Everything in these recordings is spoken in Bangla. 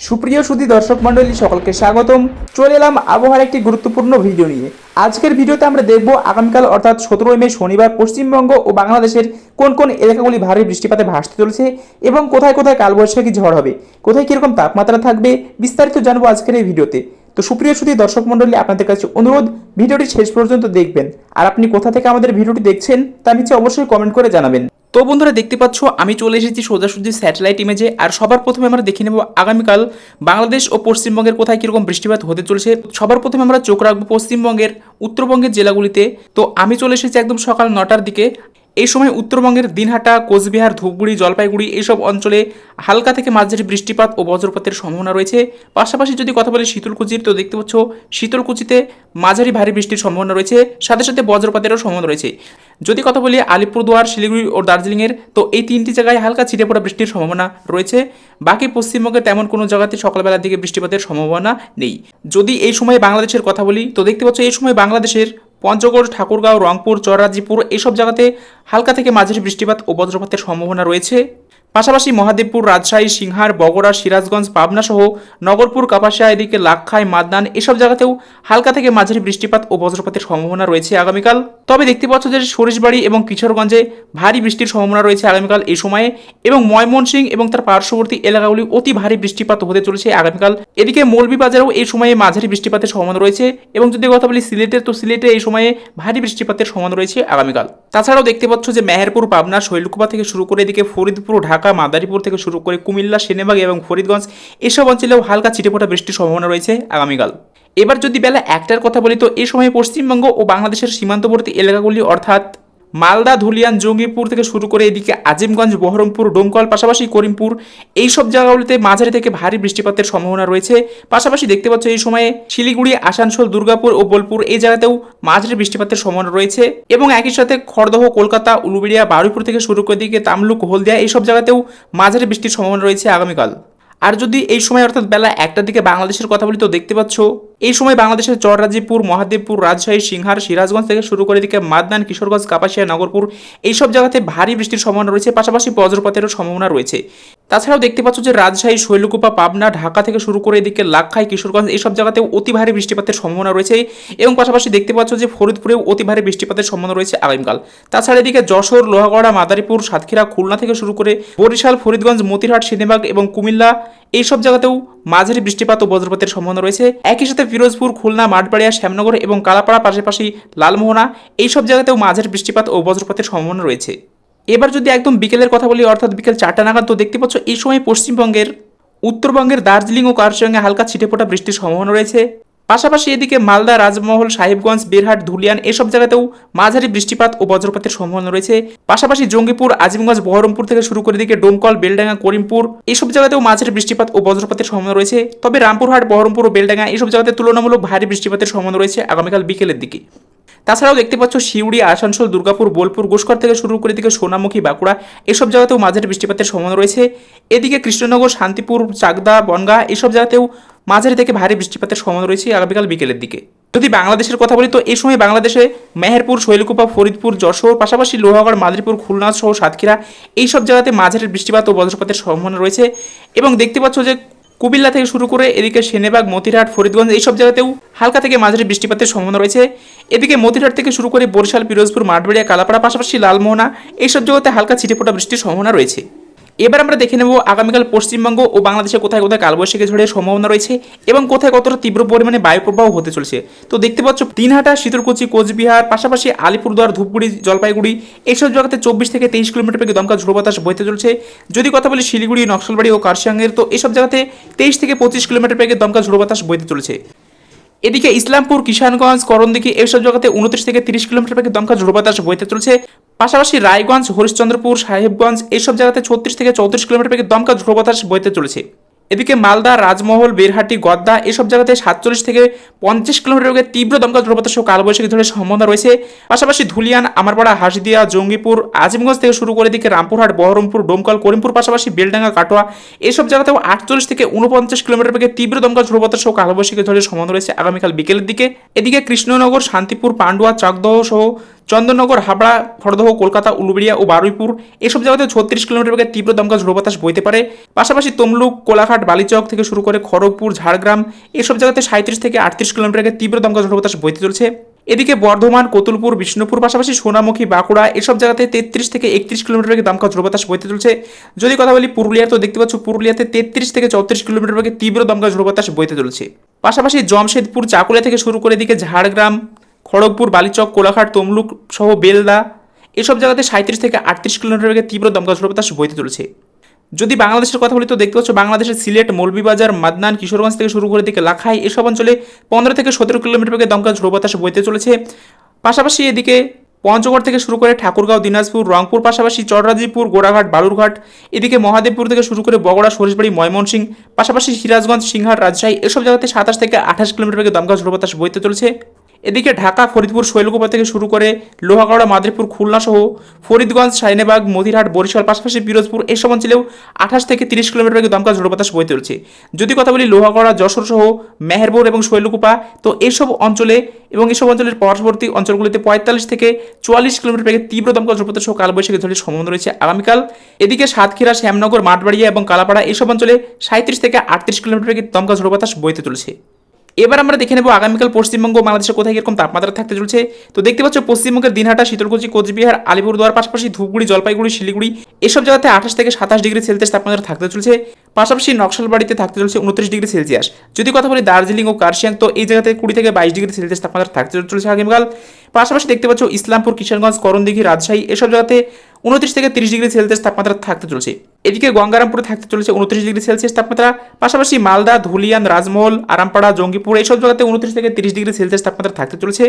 সুপ্রিয় সুধী দর্শক মণ্ডলী সকলকে স্বাগতম। চলে এলাম আবহাওয়ার একটি গুরুত্বপূর্ণ ভিডিও নিয়ে। আজকের ভিডিওতে আমরা দেখব আগামীকাল অর্থাৎ 17 মে শনিবার পশ্চিমবঙ্গ ও বাংলাদেশের কোন কোন এলাকাগুলি ভারী বৃষ্টিপাতে ভাসতে চলেছে এবং কোথায় কোথায় কালবৈশাখী ঝড় হবে, কোথায় কীরকম তাপমাত্রা থাকবে, বিস্তারিত জানবো আজকের এই ভিডিওতে। তো সুপ্রিয় সুধী দর্শক মণ্ডলী, আপনাদের কাছে অনুরোধ ভিডিওটি শেষ পর্যন্ত দেখবেন। আর আপনি কোথা থেকে আমাদের ভিডিওটি দেখছেন তা নিচে অবশ্যই কমেন্ট করে জানাবেন। তো বন্ধুরা, দেখতে পাচ্ছ আমি চলে এসেছি সোজাসুজি স্যাটেলাইট ইমেজে। আর সবার প্রথমে আমরা দেখে নেব আগামীকাল বাংলাদেশ ও পশ্চিমবঙ্গের কোথায় কীরকম বৃষ্টিপাত হতে চলেছে। সবার প্রথমে আমরা চোখ রাখবো পশ্চিমবঙ্গের উত্তরবঙ্গের জেলাগুলিতে। তো আমি চলে এসেছি একদম সকাল 9টার দিকে। এই সময় উত্তরবঙ্গের দিনহাটা, কোচবিহার, ধূপগুড়ি, জলপাইগুড়ি এইসব অঞ্চলে হালকা থেকে মাঝারি বৃষ্টিপাত ও বজ্রপাতের সম্ভাবনা রয়েছে। পাশাপাশি যদি কথা বলি শীতলকুচির, তো দেখতে পাচ্ছ শীতলকুচিতে মাঝারি ভারী বৃষ্টির সম্ভাবনা রয়েছে, সাথে সাথে বজ্রপাতেরও সম্ভাবনা রয়েছে। যদি কথা বলি আলিপুরদুয়ার, শিলিগুড়ি ও দার্জিলিংয়ের, তো এই তিনটি জায়গায় হালকা ছিটে পড়া বৃষ্টির সম্ভাবনা রয়েছে। বাকি পশ্চিমবঙ্গে তেমন কোনো জায়গাতে সকালবেলার দিকে বৃষ্টিপাতের সম্ভাবনা নেই। যদি এই সময় বাংলাদেশের কথা বলি, তো দেখতে পাচ্ছ এই সময় বাংলাদেশের পঞ্চগড়, ঠাকুরগাঁও, রংপুর, চররাজিপুর এইসব জায়গাতে হালকা থেকে মাঝারি বৃষ্টিপাত ও বজ্রপাতের সম্ভাবনা রয়েছে। পাশাপাশি মহাদেবপুর, রাজশাহী, সিংহার, বগুড়া, সিরাজগঞ্জ, পাবনা সহ নগরপুর, কাপাসিয়া, এদিকে লাক্ষাই, মাদনান এসব জায়গাতেও হালকা থেকে মাঝারি বৃষ্টিপাত ও বজ্রপাতের সম্ভাবনা রয়েছে আগামীকাল। তবে দেখতে পাচ্ছ যে সরিষবাড়ি এবং কিশোরগঞ্জে ভারী বৃষ্টির সম্ভাবনা রয়েছে আগামীকাল এই সময়ে, এবং ময়মনসিংহ এবং তার পার্শ্ববর্তী এলাকাগুলি অতি ভারী বৃষ্টিপাত হতে চলেছে আগামীকাল। এদিকে মৌলভীবাজারেও এই সময়ে মাঝারি বৃষ্টিপাতের সম্ভাবনা রয়েছে। এবং যদি কথা বলি সিলেটের, তো সিলেটে এই সময়ে ভারী বৃষ্টিপাতের সম্ভাবনা রয়েছে আগামীকাল। তাছাড়াও দেখতে পাচ্ছ যে মেহেরপুর, পাবনা, শৈলকুপা থেকে শুরু করে এদিকে ফরিদপুর, ঢাকা, মাদারীপুর থেকে শুরু করে কুমিল্লা, সেনেবাগ এবং ফরিদগঞ্জ এসব অঞ্চলেও হালকা ছিটেফোঁটা বৃষ্টির সম্ভাবনা রয়েছে আগামীকাল। এবার যদি বেলা 1টার কথা বলি, তো এই সময় পশ্চিমবঙ্গ ও বাংলাদেশের সীমান্তবর্তী এলাকাগুলি অর্থাৎ মালদা, ধুলিয়ান, জঙ্গিপুর থেকে শুরু করে এদিকে আজিমগঞ্জ, বহরমপুর, ডোমকল, পাশাপাশি করিমপুর এইসব জায়গাগুলিতে মাঝারি থেকে ভারী বৃষ্টিপাতের সম্ভাবনা রয়েছে। পাশাপাশি দেখতে পাচ্ছ এই সময়ে শিলিগুড়ি, আসানসোল, দুর্গাপুর ও বোলপুর এই জায়গাতেও মাঝারি বৃষ্টিপাতের সম্ভাবনা রয়েছে। এবং একই সাথে খড়দহ, কলকাতা, উলুবেড়িয়া, বারুইপুর থেকে শুরু করে দিকে তামলুক, হলদিয়া এইসব জায়গাতেও মাঝারি বৃষ্টির সম্ভাবনা রয়েছে আগামীকাল। আর যদি এই সময় অর্থাৎ বেলা 1টার দিকে বাংলাদেশের কথা বলি, তো দেখতে পাচ্ছ এই সময় বাংলাদেশের চররাজিপুর, মহাদেবপুর, রাজশাহী, সিংহার, সিরাজগঞ্জ থেকে শুরু করে দিকে মাদনান, কিশোরগঞ্জ, কাপাসিয়া, নগরপুর এইসব জায়গাতে ভারী বৃষ্টির সম্ভাবনা রয়েছে, পাশাপাশি বজ্রপাতেরও সম্ভাবনা রয়েছে। তাছাড়াও দেখতে পাচ্ছ যে রাজশাহী, শৈলকুপা, পাবনা, ঢাকা থেকে শুরু করে এদিকে লাক্ষাই, কিশোরগঞ্জ এইসব জায়গাতেও অতি ভারী বৃষ্টিপাতের সম্ভাবনা রয়েছে। এবং পাশাপাশি দেখতে পাচ্ছ যে ফরিদপুরেও অতি ভারী বৃষ্টিপাতের সম্ভাবনা রয়েছে আগামীকাল। তাছাড়া এদিকে যশোর, লোহাগড়া, মাদারীপুর, সাতক্ষীরা, খুলনা থেকে শুরু করে বরিশাল, ফরিদগঞ্জ, মতিরহাট, সেনেবাগ এবং কুমিল্লা এইসব জায়গাতেও মাঝারি বৃষ্টিপাত ও বজ্রপাতের সম্ভাবনা রয়েছে। একই সাথে ফিরোজপুর, খুলনা, মাঠবাড়িয়া, শ্যামনগর এবং কালাপাড়া, পাশাপাশি লালমোহনা এইসব জায়গাতেও মাঝারি বৃষ্টিপাত ও বজ্রপাতের সম্ভাবনা রয়েছে। এবার যদি একদম বিকেলের কথা বলি অর্থাৎ বিকেল 4টা নাগাদ, তো দেখতে পাচ্ছ এই সময় পশ্চিমবঙ্গের উত্তরবঙ্গের দার্জিলিং ও কার্শিয়াংয়ে হালকা ছিটেফোঁটা বৃষ্টির সম্ভাবনা রয়েছে। পাশাপাশি এদিকে মালদা, রাজমহল, সাহেবগঞ্জ, বেরহাট, ধুলিয়ান এসব জায়গাতেও মাঝারি বৃষ্টিপাত ও বজ্রপাতের সম্ভাবনা রয়েছে। পাশাপাশি জঙ্গিপুর, আজিমগঞ্জ, বহরমপুর থেকে শুরু করে দিকে ডোমকল, বেলডাঙ্গা, করিমপুর এইসব জায়গাতেও মাঝারি বৃষ্টিপাত ও বজ্রপাতের সম্ভাবনা রয়েছে। তবে রামপুরহাট, বহরমপুর ও বেলডাঙ্গা এইসব জায়গাতে তুলনামূলক ভারী বৃষ্টিপাতের সম্ভাবনা রয়েছে আগামীকাল বিকেলের দিকে। তাছাড়াও দেখতে পাচ্ছ শিউড়ি, আসানসোল, দুর্গাপুর, বোলপুর, ঘোষকর থেকে শুরু করে দিকে সোনামুখী, বাঁকুড়া এসব জায়গাতেও মাঝারি বৃষ্টিপাতের সম্ভাবনা রয়েছে। এদিকে কৃষ্ণনগর, শান্তিপুর, চাকদা, বনগাঁ এইসব জায়গাতেও মাঝারি থেকে ভারী বৃষ্টিপাতের সম্ভাবনা রয়েছে আগামীকাল বিকেলের দিকে। যদি বাংলাদেশের কথা বলি, তো এই সময় বাংলাদেশে মেহেরপুর, শৈলকুপা, ফরিদপুর, যশোর, পাশাপাশি লোহাগড়, মাদারীপুর, খুলনা সহ সাতক্ষীরা এইসব জায়গাতে মাঝারি বৃষ্টিপাত ও বজ্রপাতের সম্ভাবনা রয়েছে। এবং দেখতে পাচ্ছ যে কুমিল্লা থেকে শুরু করে এদিকে সেনেবাগ, মতিরহাট, ফরিদগঞ্জ এইসব জায়গাতেও হালকা থেকে মাঝারি বৃষ্টিপাতের সম্ভাবনা রয়েছে। এদিকে মতিরহাট থেকে শুরু করে বরিশাল, পিরোজপুর, মাঠবাড়িয়া, কালাপাড়া, পাশাপাশি লালমোহনা এইসব জায়গাতে হালকা ছিটেফোঁটা বৃষ্টির সম্ভাবনা রয়েছে। এবার আমরা দেখে নেব আগামীকাল পশ্চিমবঙ্গ ও বাংলাদেশে কোথায় কোথায় কালবৈশাখী ঝড়ের সম্ভাবনা রয়েছে এবং কোথায় কতটা তীব্র পরিমাণে বায়ুপ্রবাহ হতে চলেছে। তো দেখতে পাচ্ছ দিনহাটা, শীতলকুচি, কোচবিহার, পাশাপাশি আলিপুরদুয়ার, ধূপগুড়ি, জলপাইগুড়ি এইসব জায়গাতে 24 থেকে 23 কিলোমিটার বেগে দমকা ঝোড়ো বাতাস বইতে চলছে। যদি কথা বলি শিলিগুড়ি, নকশালবাড়ি ও কার্শিয়াংয়ের, তো এইসব জায়গাতে 23 থেকে 25 কিলোমিটার বেগে দমকা ঝোড়ো বাতাস বইতে চলেছে। এদিকে ইসলামপুর, কিষানগঞ্জ, করণদিঘি এইসব জায়গাতে 29 থেকে 30 কিলোমিটার বেগে দমকা ঝোড়ো বাতাস বইতে চলছে। পাশাপাশি রায়গঞ্জ, হরিশ্চন্দ্রপুর, সাহেবগঞ্জ এইসব জায়গাতে 36 থেকে 34 কিলোমিটার বেগে দমকা ঝোড়ো বাতাস বইতে চলেছে। এদিকে মালদা, রাজমহল, বেরহাটি, গদ্দা এসব জায়গাতে 47 থেকে 50 কিলোমিটার বেগে তীব্র দমকা ঝোড়ো বাতাস ও কালবৈশাখী ঝড়ের সম্ভাবনা রয়েছে। পাশাপাশি ধুলিয়ান, আমারপাড়া, হাসদিয়া, জঙ্গিপুর, আজিমগঞ্জ থেকে শুরু করে দিকে রামপুরহাট, বহরমপুর, ডোমকল, করিমপুর, পাশাপাশি বেলডাঙ্গা, কাটোয়া এসব জায়গাতেও 48 থেকে 49 কিলোমিটার বেগে তীব্র দমকা ঝোড়ো বাতাস ও কালবৈশাখী ঝড়ের সম্ভাবনা রয়েছে আগামীকাল বিকেলের দিকে। এদিকে কৃষ্ণনগর, শান্তিপুর, পান্ডুয়া, চাকদহ সহ চন্দননগর, হাবড়া, খড়দহ, কলকাতা, উলুবেড়িয়া ও বারুইপুর এসব জায়গাতে 36 কিলোমিটার বেগে তীব্র দমকা ঝোড়ো বাতাস বইতে পারে। পাশাপাশি তমলুক, কোলাঘাট, বালিচক থেকে শুরু করে খড়গপুর, ঝাড়গ্রাম এসব জায়গাতে 37 থেকে 38 কিলোমিটার বেগে তীব্র দমকা ঝোড়ো বাতাস বইতে চলছে। এদিকে বর্ধমান, কতুলপুর, বিষ্ণুপুর পাশাপাশি সোনামুখী, বাঁকুড়া এসব জায়গাতে 33 থেকে 31 কিলোমিটার বেগে দমকা ঝোড়ো বাতাস বইতে চলছে। যদি কথা বলি পুরুলিয়ার, তো দেখতে পাচ্ছ পুরুলিয়াতে 33 থেকে 34 কিলোমিটার বেগে তীব্র দমকা ঝোড়ো বাতাস বইতে চলছে। পাশাপাশি জমশেদপুর, চাকুলিয়া থেকে শুরু করে এদিকে ঝাড়গ্রাম, খড়গপুর, বালিচক, কোলাঘাট, তমলুক সহ বেলদা এসব জায়গাতে 37 থেকে 38 কিলোমিটার বেগে তীব্র দমকা ঝোড়ো বাতাস বইতে চলেছে। যদি বাংলাদেশের কথা বলি তো দেখতে পাচ্ছ বাংলাদেশের সিলেট, মৌলভীবাজার, মাদনান, কিশোরগঞ্জ থেকে শুরু করে দিকে লাখাই এসব অঞ্চলে 15 থেকে 17 কিলোমিটার বেগে দমকা ঝোড়ো বাতাস বইতে চলেছে। পাশাপাশি এদিকে পঞ্চগড় থেকে শুরু করে ঠাকুরগাঁও, দিনাজপুর, রংপুর পাশাপাশি চররাজিপুর, গোড়াঘাট, বালুরঘাট এদিকে মহাদেবপুর থেকে শুরু করে বগুড়া, সরিষবাড়ি, ময়মনসিংহ পাশাপাশি সিরাজগঞ্জ, সিংহার, রাজশাহী এসব জায়গাতে 27 থেকে 28 কিলোমিটার বেগে দমকা ঝোড়ো বাতাস বইতে চলেছে। এদিকে ঢাকা, ফরিদপুর, শৈলকুপা থেকে শুরু করে লোহাগড়া, মাদারীপুর, খুলনা সহ ফরিদগঞ্জ, শাহিনবাগ, মতিরহাট, বরিশাল পাশাপাশি পিরোজপুর এসব অঞ্চলেও 28 থেকে 30 কিলোমিটার বেগে দমকা ঝোড়ো বাতাস বইতে চলেছে। যদি কথা বলি লোহাগড়া, যশোর সহ মেহেরপুর এবং শৈলকুপা, তো এসব অঞ্চলে এবং এসব অঞ্চলের পার্শ্ববর্তী অঞ্চলগুলিতে 45 থেকে 44 কিলোমিটার বেগে তীব্র দমকা ঝোড়ো বাতাস সহ কালবৈশাখী ঝড়ের সম্ভাবনা রয়েছে আগামীকাল। এদিকে সাতক্ষীরা, শ্যামনগর, মাঠবাড়িয়া এবং কালাপাড়া এসব অঞ্চলে 37 থেকে 38 কিলোমিটার বেগে দমকা ঝোড়ো বাতাস বইতে চলেছে। এবার আমরা দেখে নেব আগামীকাল পশ্চিমবঙ্গ ও বাংলাদেশের কোথায় কিরকম তাপমাত্রা থাকতে চলছে। তো দেখতে পাচ্ছ পশ্চিমবঙ্গের দিনহাটা, শীতলকুচি, কোচবিহার, আলিপুরদুয়ার পাশাপাশি ধূপগুড়ি, জলপাইগুড়ি, শিলিগুড়ি এসব জায়গাতে 28 থেকে 27 ডিগ্রি সেলসিয়াস তাপমাত্রা থাকতে চলছে। পাশাপাশি নকশালবাড়িতে থাকতে চলছে 29 ডিগ্রি সেলসিয়াস। যদি কথা বলি দার্জিলিং ও কার্শিয়াং, তো এই জায়গাতে 20 থেকে 22 ডিগ্রি সেলসিয়াস তাপমাত্রা থাকতে চলছে আগামীকাল। পাশাপাশি দেখতে পাচ্ছ ইসলামপুর, কিশোরগঞ্জ, করণদিঘি, রাজশাহী এসব জায়গাতে 29 থেকে 30 ডিগ্রি সেলসিয়াস তাপমাত্রা থাকতে চলছে। এদিকে গঙ্গারামপুরে থাকতে চলেছে 29 ডিগ্রি সেলসিয়াস তাপমাত্রা। পাশাপাশি মালদা, ধুলিয়ান, রাজমহল, আরামপাড়া, জঙ্গিপুর এইসব জায়গাতে 29 থেকে 30 ডিগ্রি সেলসিয়াস তাপমাত্রা থাকতে চলেছে।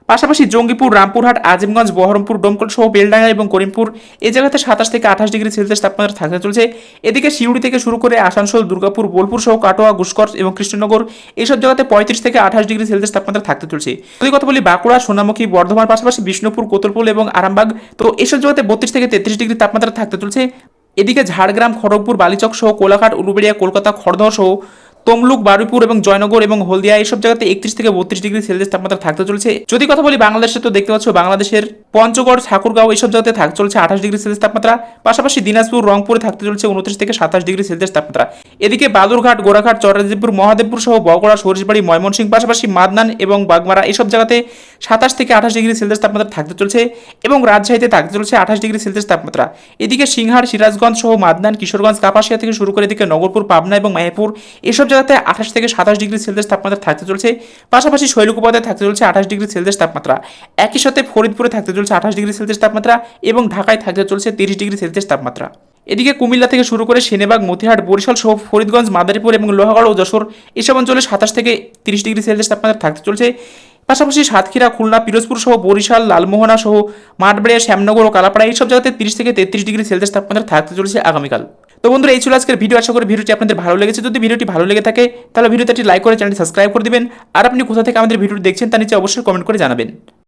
পাশাপাশি জঙ্গিপুর, রামপুরহাট, আজিমগঞ্জ, বহরমপুর, ডোমকল সহ বেলডাঙ্গা এবং করিমপুর এই জায়গাতে 27 থেকে 28 ডিগ্রি সেলসিয়াস তাপমাত্রা থাকতে চলছে। এদিকে সিউড়ি থেকে শুরু করে আসানসোল, দুর্গাপুর, বোলপুর সহ কাটোয়া, গুসকর এবং কৃষ্ণনগর এইসব জায়গাতে 35 থেকে 28 ডিগ্রি সেলসিয়াস তাপমাত্রা থাকতে চলছে। যদি কথা বলি বাঁকুড়া, সোনামুখী, বর্ধমান পাশাপাশি বিষ্ণুপুর, কোতলপুর এবং আরামবাগ, তো এইসব জায়গাতে 32 থেকে 33 ডিগ্রি তাপমাত্রা থাকতে চলছে। এদিকে ঝাড়গ্রাম, খড়গপুর, বালিচক সহ কোলাঘাট, উলুবেড়িয়া, কলকাতা, খড়দহ সহ তমলুক, বারুইপুর এবং জয়নগর এবং হলদিয়া এইসব জায়গাতে 31 থেকে 32 ডিগ্রি সেলসিয়াস তাপমাত্রা থাকতে চলছে। যদি কথা বলি বাংলাদেশে, তো দেখতে পাচ্ছ বাংলাদেশের পঞ্চগড়, ঠাকুরগাঁও এইসব জায়গাতে থাকতে চলছে 28 ডিগ্রি সেলসিয়াস তাপমাত্রা। পাশাপাশি দিনাজপুর, রংপুরে থাকতে চলছে 29 থেকে 27 ডিগ্রি সেলসিয়াস তাপমাত্রা। এদিকে বালুরঘাট, গোড়াঘাট, চররাজিপুর, মহাদেবপুর সহ বগুড়া, সরিষবাড়ি, ময়মনসিংহ পাশাপাশি মাদনান এবং বাগমারা এইসব জায়গাতে 27 থেকে 28 ডিগ্রি সেলসিয়াস তাপমাত্রা থাকতে চলছে এবং রাজশাহীতে থাকতে চলছে 28 ডিগ্রি সেলসিয়াস তাপমাত্রা। এদিকে সিংহার, সিরাজগঞ্জ সহ মাদনান, কিশোরগঞ্জ, কাপাসিয়া থেকে শুরু করে এদিকে নগরপুর, পাবনা এবং মায়াপুর এসব জায়গাতে 28 থেকে 27 ডিগ্রি সেলসিয়াস তাপমাত্রা থাকতে চলছে। পাশাপাশি শৈলকুপাতে থাকতে চলছে 28 ডিগ্রি সেলসিয়াস তাপমাত্রা। একই সাথে ফরিদপুরে থাকতে চলছে 28 ডিগ্রি সেলসিয়াস তাপমাত্রা এবং ঢাকায় থাকতে চলছে 30 ডিগ্রি সেলসিয়াস তাপমাত্রা। এদিকে কুমিল্লা থেকে শুরু করে সেনেবাগ, মতিহাট, বরিশাল সহ ফরিদগঞ্জ, মাদারীপুর এবং লোহাগড় ও যশোর এসব অঞ্চলে 27 থেকে 30 ডিগ্রি সেলসিয়াস তাপমাত্রা থাকতে চলছে। পাশাপাশি সাতক্ষীরা, খুলনা, পিরোজপুর সহ বরিশাল, লালমোহনা সহ মাঠবাড়িয়া, শ্যামনগর ও কালাপাড়া এইসব জায়গাতে 30 থেকে 33 ডিগ্রি সেলসিয়াস তাপমাত্রা থাকতে চলছে আগামীকাল। তো বন্ধুরা এই ছিল আজকের ভিডিও। আশা করি ভিডিওটি আপনাদের ভালো লেগেছে। যদি ভিডিওটি ভালো লেগে থাকে তাহলে ভিডিওতে একটি লাইক করে চ্যানেলটি সাবস্ক্রাইব করে দিবেন। আর আপনি কোথা থেকে আমাদের ভিডিওটি দেখছেন তা নিচে অবশ্যই কমেন্ট করে জানাবেন।